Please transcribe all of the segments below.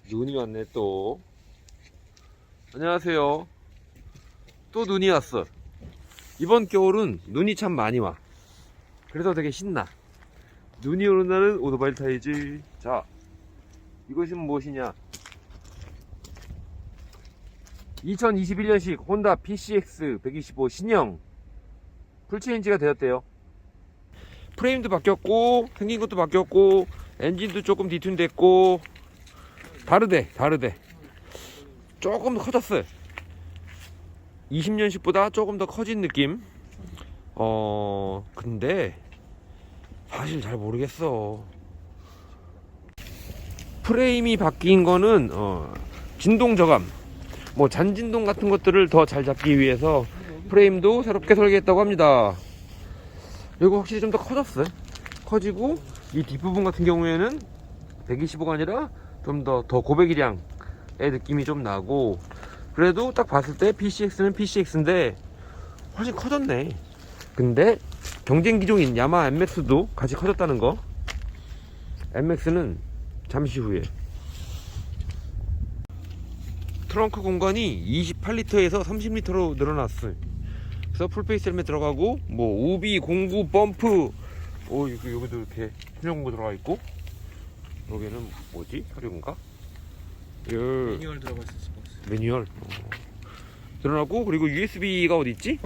눈이 왔네 또. 안녕하세요. 또 눈이 왔어. 이번 겨울은 눈이 참 많이 와. 그래서 되게 신나. 눈이 오는 날은 오토바이 타야지. 자, 이것은 무엇이냐? 2021년식 혼다 PCX 125 신형 풀체인지가 되었대요. 프레임도 바뀌었고 생긴 것도 바뀌었고 엔진도 조금 디튠됐고 다르대. 조금 커졌어요. 20년식보다 조금 더 커진 느낌. 근데 사실 잘 모르겠어. 프레임이 바뀐 거는 진동 저감, 뭐 잔진동 같은 것들을 더 잘 잡기 위해서 프레임도 새롭게 설계했다고 합니다. 그리고 확실히 좀 더 커졌어요. 커지고 이 뒷부분 같은 경우에는 125가 아니라 좀 더 고배기량의 느낌이 좀 나고, 그래도 딱 봤을 때 PCX는 PCX인데 훨씬 커졌네. 근데 경쟁 기종인 야마하 MX도 같이 커졌다는 거. MX는 잠시 후에. 트렁크 공간이 28리터에서 30리터로 늘어났어요. 그래서 풀페이스 헬멧 들어가고, 뭐 우비, 공구, 범프, 여기도 이렇게 훈련 공구 들어가 있고, 여기는 뭐지? 혈육인가? 매뉴얼 들어가 있었을 것 같아요. 매뉴얼 들어가고, 그리고 USB가 어디 있지?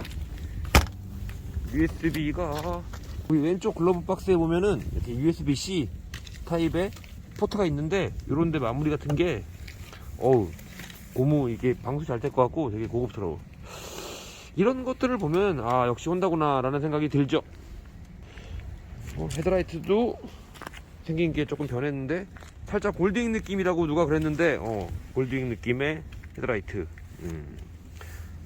USB가 우리 왼쪽 글러브 박스에 보면은 이렇게 USB-C 타입의 포트가 있는데, 요런데 마무리 같은 게 고무 이게 방수 잘 될 것 같고 되게 고급스러워. 이런 것들을 보면 역시 혼다구나 라는 생각이 들죠. 헤드라이트도 생긴 게 조금 변했는데 살짝 골드윙 느낌이라고 누가 그랬는데 골드윙 느낌의 헤드라이트.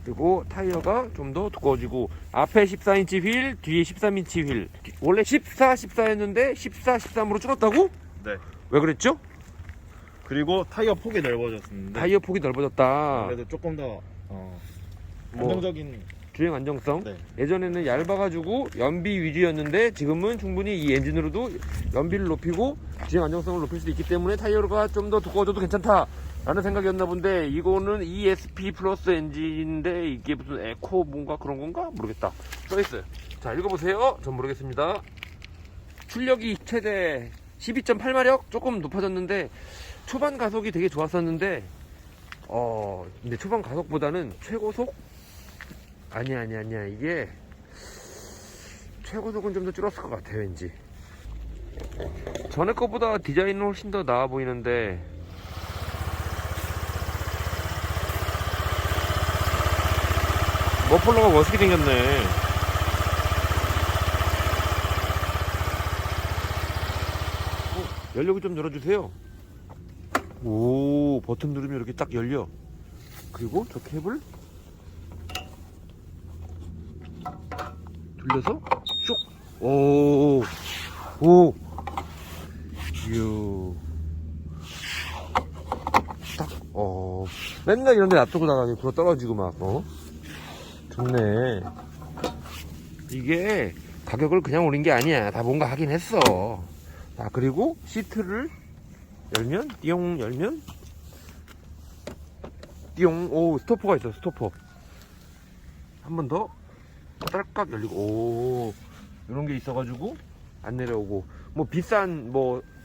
그리고 타이어가 좀 더 두꺼워지고, 앞에 14인치 휠, 뒤에 13인치 휠. 원래 14였는데 13으로 줄었다고? 네. 왜 그랬죠? 그리고 타이어 폭이 넓어졌는데 타이어 폭이 넓어졌다. 그래도 조금 더 뭐 안정적인. 주행 안정성. 네. 예전에는 얇아가지고 연비 위주였는데 지금은 충분히 이 엔진으로도 연비를 높이고 주행 안정성을 높일 수 있기 때문에 타이어가 좀 더 두꺼워져도 괜찮다 라는 생각이었나 본데, 이거는 ESP 플러스 엔진인데 이게 무슨 에코 뭔가 그런 건가? 모르겠다. 써있어요. 자, 읽어보세요. 전 모르겠습니다. 출력이 최대 12.8마력? 조금 높아졌는데 초반 가속이 되게 좋았었는데 근데 초반 가속보다는 최고속? 아니야. 이게 최고속은 좀 더 줄었을 것 같아, 왠지. 전에 것보다 디자인은 훨씬 더 나아 보이는데, 머플러가 멋있게 생겼네. 연료기 좀 열어주세요. 오, 버튼 누르면 이렇게 딱 열려. 그리고 저 캡을 돌려서 슉. 오, 휴. 딱, 맨날 이런 데 놔두고 나가게 굴러 떨어지고 막, 좋네. 이게 가격을 그냥 올린 게 아니야. 다 뭔가 하긴 했어. 자, 그리고 시트를 열면, 띠용 열면, 띠용, 스토퍼가 있어, 스토퍼. 한 번 더, 딸깍 열리고, 이런 게 있어가지고, 안 내려오고. 뭐, 비싼,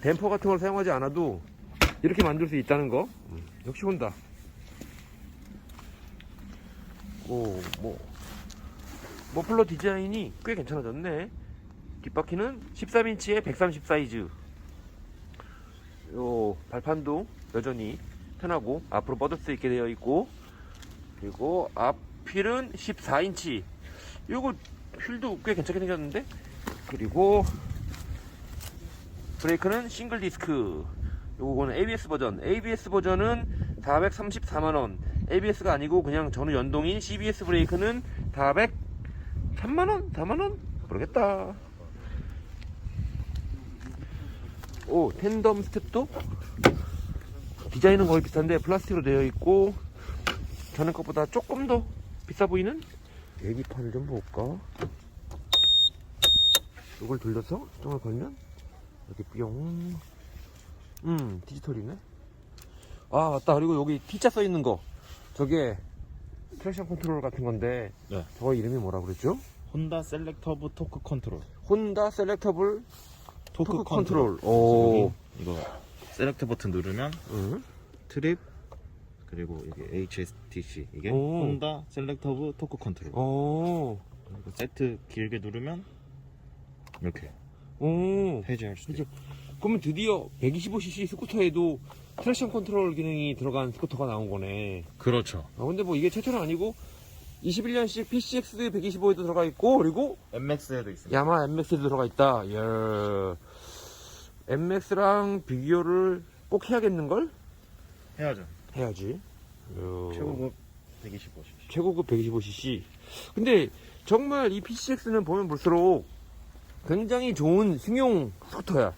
댐퍼 같은 걸 사용하지 않아도, 이렇게 만들 수 있다는 거. 역시 혼다. 머플러 디자인이 꽤 괜찮아졌네. 뒷바퀴는 13인치에 130 사이즈. 요 발판도 여전히 편하고 앞으로 뻗을 수 있게 되어 있고, 그리고 앞 휠은 14인치. 요거 휠도 꽤 괜찮게 생겼는데. 그리고 브레이크는 싱글 디스크. 요거는 ABS 버전. ABS 버전은 434만원. ABS가 아니고 그냥 전후 연동인 CBS 브레이크는 403만원? 4만원? 모르겠다. 텐덤 스텝도 디자인은 거의 비슷한데 플라스틱으로 되어 있고, 전에 것보다 조금 더 비싸 보이는. 계기판을 좀 볼까? 이걸 돌려서 수정을 걸면 이렇게 뿅. 디지털이네. 아 맞다. 그리고 여기 T자 써 있는 거 저게 트랙션 컨트롤 같은 건데 네. 저거 이름이 뭐라 그랬죠? 혼다 셀렉터브 토크 컨트롤. 혼다 셀렉터블 토크 컨트롤. 그래서 오. 여기 이거 셀렉트 버튼 누르면 응? 트립 그리고 이게 HSTC 이게 오. 혼다 셀렉터브 토크 컨트롤. 오. 그리고 세트 길게 누르면 이렇게 오. 해제할 수 그죠. 있어요. 그러면 드디어 125cc 스쿠터에도 트랙션 컨트롤 기능이 들어간 스쿠터가 나온 거네. 그렇죠. 근데 뭐 이게 최초는 아니고 21년식 PCX 125에도 들어가 있고 그리고 MX에도 있습니다. 야마 MX에도 들어가 있다. 예. MX랑 비교를 꼭 해야겠는걸? 해야죠. 해야지. 최고급 125cc. 최고급 125cc. 근데 정말 이 PCX는 보면 볼수록 굉장히 좋은 승용 스쿠터야.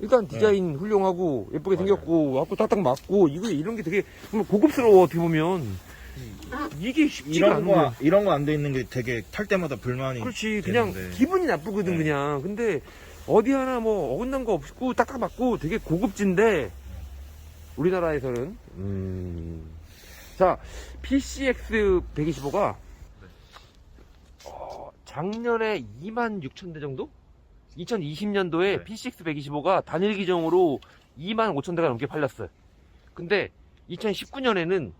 일단 디자인 훌륭하고 예쁘게 맞아요. 생겼고 앞고 딱딱 맞고 이런 게 되게 정말 고급스러워. 어떻게 보면 이게 쉽지가 않은 거야. 이런 거 안 돼 있는 게 되게 탈 때마다 불만이. 그렇지. 그냥 되는데. 기분이 나쁘거든. 네. 그냥. 근데 어디 하나 뭐 어긋난 거 없고 딱딱 맞고 되게 고급진데 우리나라에서는 자 PCX 125가 작년에 26,000대 정도? 2020년도에 네. PCX 125가 단일 기종으로 25,000대가 넘게 팔렸어요. 근데 2019년에는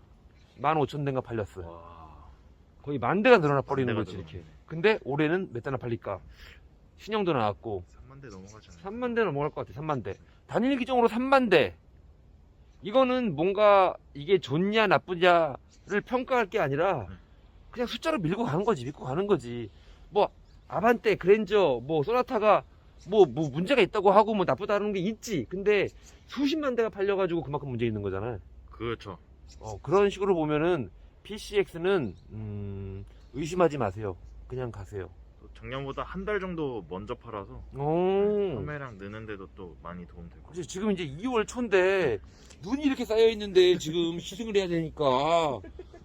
15,000대가 팔렸어요. 와. 거의 10,000대가 늘어나 버리는 대가 거지 이렇게. 늘어나네. 근데 올해는 몇 대나 팔릴까? 신형도 나왔고 3만 대 넘어가잖아요. 3만 대 넘어갈 것 같아. 3만 대. 단일 기종으로 3만 대. 이거는 뭔가 이게 좋냐 나쁘냐를 평가할 게 아니라 그냥 숫자로 밀고 가는 거지. 믿고 가는 거지. 뭐 아반떼, 그랜저, 뭐 소나타가 뭐 문제가 있다고 하고 뭐 나쁘다는 게 있지. 근데 수십만 대가 팔려가지고 그만큼 문제 있는 거잖아. 그렇죠. 그런 식으로 보면은 PCX는 의심하지 마세요. 그냥 가세요. 작년보다 한 달 정도 먼저 팔아서 오. 판매량 느는데도 또 많이 도움되고. 그치, 지금 이제 2월 초인데 눈이 이렇게 쌓여 있는데 지금 시승을 해야 되니까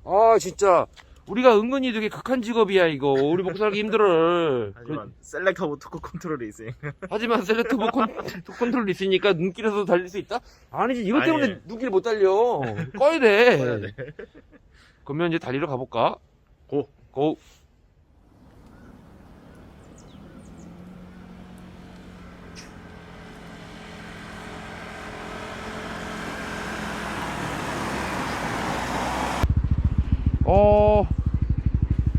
아 진짜 우리가 은근히 되게 극한 직업이야 이거. 우리 먹고 살기 힘들어. 하지만 셀렉터브 토크 컨트롤이 있으니까. 하지만 셀렉터브 컨트롤이 있으니까 눈길에서도 달릴 수 있다? 아니지, 이것 때문에 아니, 눈길 못 달려. 꺼야 꺼야 돼. 돼. 그러면 이제 달리러 가볼까? 고. 고.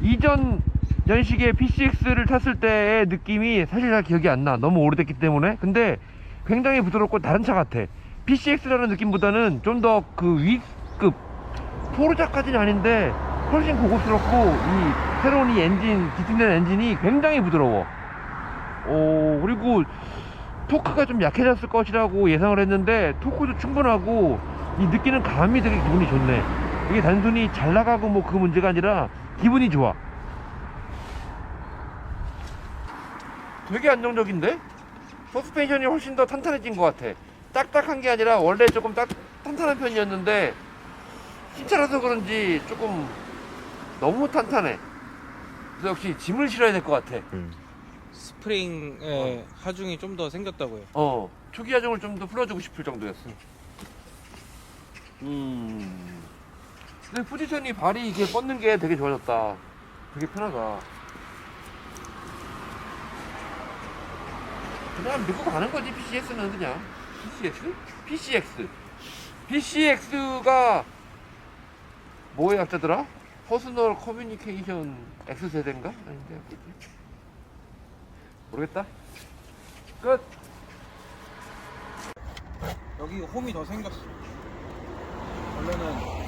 이전 연식의 PCX를 탔을 때의 느낌이 사실 잘 기억이 안 나. 너무 오래됐기 때문에. 근데 굉장히 부드럽고 다른 차 같아. PCX라는 느낌보다는 좀 더 그 위급 포르자까지는 아닌데 훨씬 고급스럽고 이 새로운 이 엔진, 기팅된 엔진이 굉장히 부드러워. 그리고 토크가 좀 약해졌을 것이라고 예상을 했는데 토크도 충분하고 이 느끼는 감이 되게 기분이 좋네. 이게 단순히 잘 나가고 뭐 그 문제가 아니라 기분이 좋아. 되게 안정적인데? 서스펜션이 훨씬 더 탄탄해진 것 같아. 딱딱한 게 아니라 원래 조금 탄탄한 편이었는데 신차라서 그런지 조금 너무 탄탄해. 그래서 역시 짐을 실어야 될 것 같아. 스프링의 하중이 좀 더 생겼다고요. 초기 하중을 좀 더 풀어주고 싶을 정도였어. 근데 포지션이 발이 이게 뻗는 게 되게 좋아졌다. 되게 편하다. 그냥 믿고 가는 거지, PCX는 그냥. PCX? PCX가 뭐의 약자더라? 퍼스널 커뮤니케이션 X세대인가? 아닌데, 뭐지? 모르겠다. 끝! 여기 홈이 더 생겼어. 원래는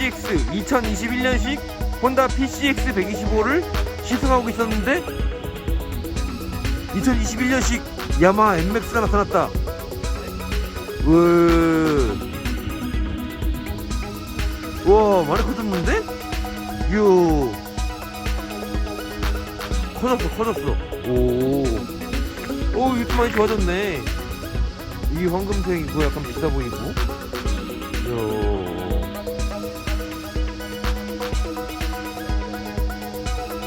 PCX 2021년식 혼다 PCX 125를 시승하고 있었는데 2021년식 야마하 NMAX가 나타났다. 와, 많이 커졌는데? 요, 커졌어. 오, 이렇게 많이 좋아졌네. 이 황금색이고 약간 비싸 보이고.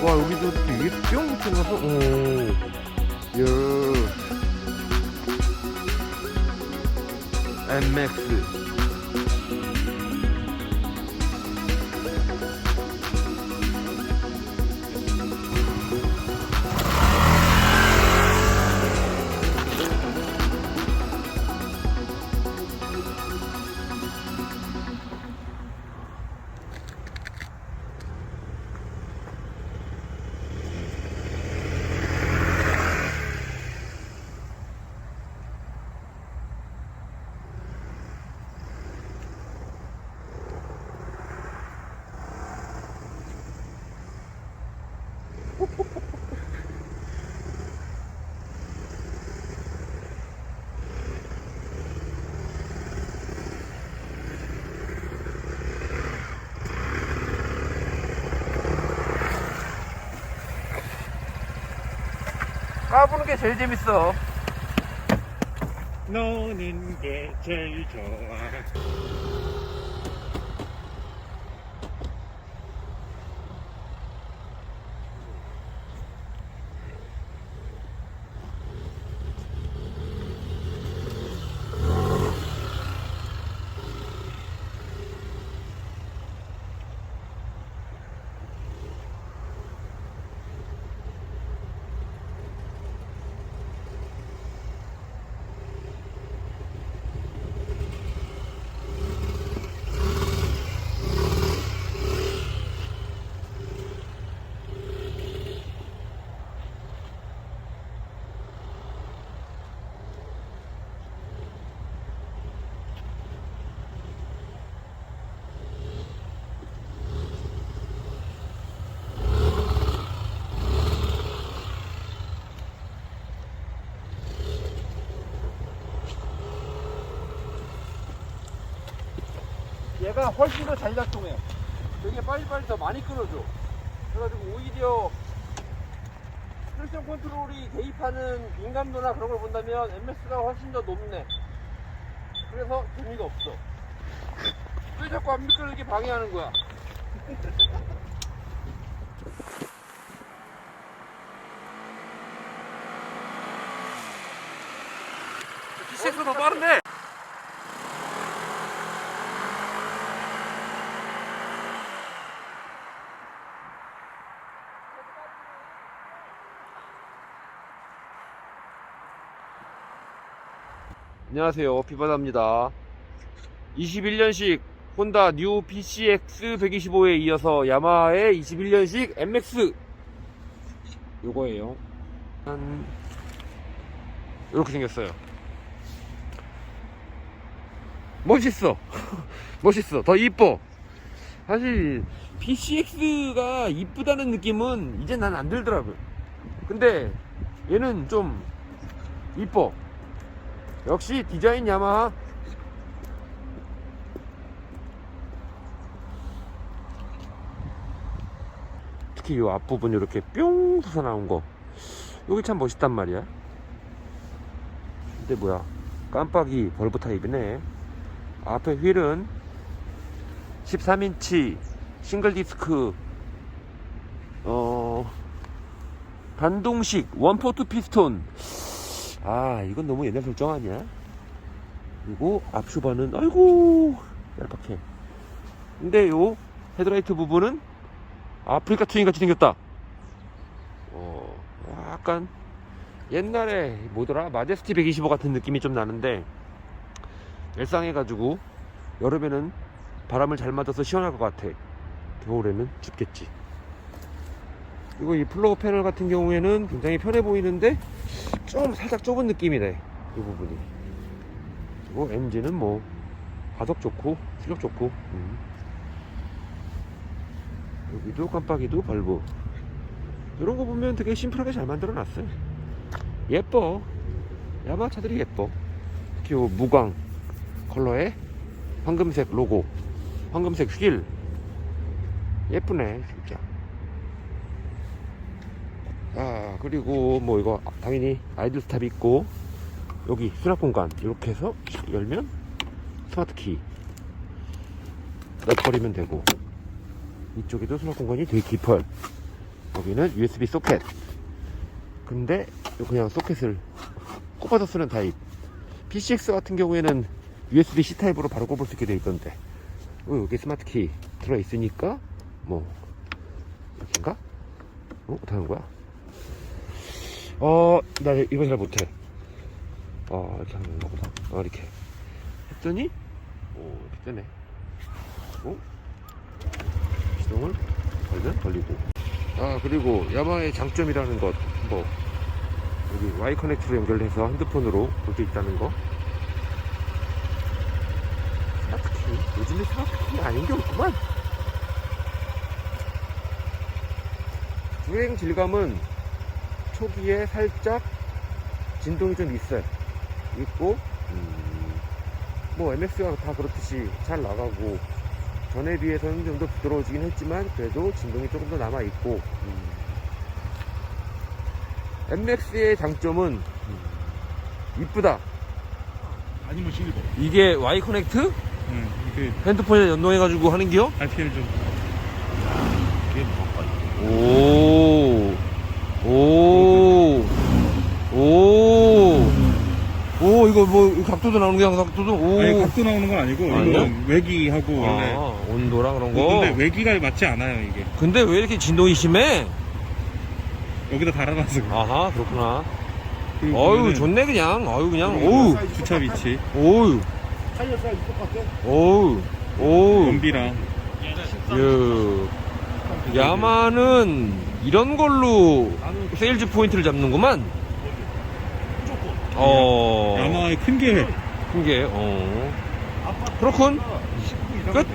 와, 여기도 이게 뿅 들어가서, NMAX. 까부는 게 제일 재밌어. 노는 게 제일 좋아. 얘가 훨씬 더 잘 작동해. 되게 빨리빨리 더 많이 끊어줘. 그래가지고 오히려 트랙션 컨트롤이 대입하는 민감도나 그런 걸 본다면 MS가 훨씬 더 높네. 그래서 재미가 없어. 왜 자꾸 안 미끄러지게 방해하는 거야? PCX가 더 빠른데? 안녕하세요, 비바다입니다. 21년식 혼다 뉴 PCX 125에 이어서 야마하의 21년식 NMAX 요거예요. 이렇게 생겼어요. 멋있어. 멋있어. 더 이뻐. 사실 PCX가 이쁘다는 느낌은 이제 난 안 들더라고요. 근데 얘는 좀 이뻐. 역시 디자인 야마하. 특히 이 앞부분 이렇게 뿅 솟아나온 거, 여기 참 멋있단 말이야. 근데 뭐야, 깜빡이 벌브 타입이네. 앞에 휠은 13인치 싱글 디스크 단동식 원포트 피스톤. 아, 이건 너무 옛날 설정 아니야? 그리고 앞슈바는 아이고 얄팍해. 근데 요 헤드라이트 부분은 아프리카 트윈 같이 생겼다. 약간 옛날에 뭐더라, 마제스티 125 같은 느낌이 좀 나는데 일상해가지고 여름에는 바람을 잘 맞아서 시원할 것 같아. 겨울에는 춥겠지. 그리고 이 플로우 패널 같은 경우에는 굉장히 편해 보이는데 좀 살짝 좁은 느낌이네, 이 부분이. 그리고 엔진은 뭐 가속 좋고 출력 좋고. 여기도 깜빡이도 발브. 이런 거 보면 되게 심플하게 잘 만들어 놨어요. 예뻐. 야마 차들이 예뻐. 특히 요 무광 컬러에 황금색 로고, 황금색 휠. 예쁘네, 진짜. 아, 그리고 뭐 이거 당연히 아이들 스탑이 있고, 여기 수납 공간 이렇게 해서 열면 스마트 키 넣어버리면 되고, 이쪽에도 수납 공간이 되게 깊어요. 여기는 USB 소켓. 근데 그냥 소켓을 꼽아서 쓰는 타입. PCX 같은 경우에는 USB-C 타입으로 바로 꼽을 수 있게 되어 있던데, 여기 스마트 키 들어 있으니까 뭐 이렇게인가? 어떻게 하는 거야? 나 이거 잘 못해. 이렇게 하는 건가 보다. 이렇게 했더니 이렇게 뜨네. 시동을 걸면 걸리고. 그리고 야마의 장점이라는 것, 뭐 여기 Y 커넥트로 연결해서 핸드폰으로 볼 수 있다는 거. 스마트키, 요즘에 스마트키 아닌 게 없구만. 주행 질감은 초기에 살짝 진동이 좀 있어요. 있고, 뭐 MX가 다 그렇듯이 잘 나가고, 전에 비해서는 좀 더 부드러워지긴 했지만 그래도 진동이 조금 더 남아있고, MX의 장점은 이쁘다. 아니면 실버. 이게 Y 커넥트? 이게 핸드폰에 연동해가지고 하는 기요? RPL 좀. 이게 뭔가. 이거 뭐 각도도 나오는 게 각도도. 아니 각도 나오는 건 아니고 아니요? 이건 외기하고 원래. 온도랑 그런 거. 근데 외기가 맞지 않아요 이게. 근데 왜 이렇게 진동이 심해? 여기다 달아놔서. 아하, 그렇구나. 그리고 어유, 보면은 좋네, 그냥. 그냥. 어우. 주차 위치, 어우. 어우. 어우. 연비랑. 야마는 이런 걸로 세일즈 포인트를 잡는구만. 야마의 큰 계획. 큰 게, 그렇군. 끝.